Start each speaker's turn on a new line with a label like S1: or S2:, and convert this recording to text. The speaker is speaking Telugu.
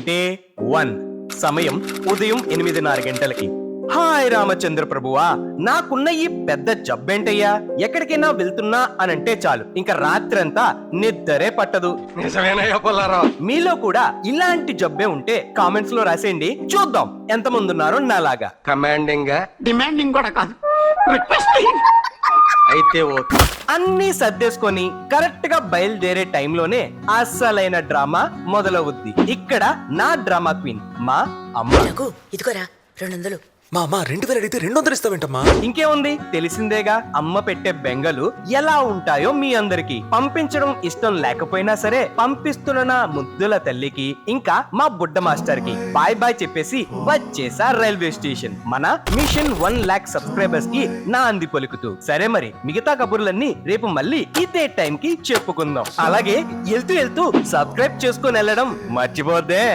S1: డే 1 సమయం ఉదయం 8:30 గంటలకి. హాయ్ రామచంద్ర ప్రభువా, నాకున్న ఈ పెద్ద జబ్బేంటయ్యా? ఎక్కడికైనా వెళ్తున్నా అనంటే చాలు ఇంకా రాత్రంతా నిద్రే పట్టదు.
S2: నిజమేనయ్యా పుల్లారావు.
S1: మీలో కూడా ఇలాంటి జబ్బే ఉంటే కామెంట్స్ లో రాసేయండి, చూద్దాం ఎంతమంది ఉన్నారో నాలాగా.
S2: కమాండింగ్
S3: డిమాండింగ్ కూడా కాదు, రిక్వెస్టింగ్.
S2: అయితే ఓకే.
S1: అన్ని సర్దేసుకొని కరెక్ట్ గా బయలుదేరే టైంలోనే అస్సలైన డ్రామా మొదలవుద్ది. ఇక్కడ నా డ్రామా క్వీన్ మా అమ్మ.
S4: నాకు ఇదిగోరా 200.
S5: మా అమ్మ 2000 అడిగితే 200 ఇస్తావేంటమ్మా?
S1: ఇంకేముంది, తెలిసిందేగా అమ్మ పెట్టే బెంగలు ఎలా ఉంటాయో మీ అందరికి. పంపించడం ఇష్టం లేకపోయినా సరే పంపిస్తున్న నా ముద్దుల తల్లికి ఇంకా మా బుడ్డ మాస్టర్ కి బాయ్ బాయ్ చెప్పేసి వచ్చేసా రైల్వే స్టేషన్. మన మిషన్ 1 lakh సబ్స్క్రైబర్స్ కి నా అంది పలుకుతూ. సరే మరి మిగతా కబుర్లన్నీ రేపు మళ్ళీ ఇదే టైం కి చెప్పుకుందాం. అలాగే వెళ్తూ సబ్స్క్రైబ్ చేసుకొని వెళ్ళడం మర్చిపోద్దే.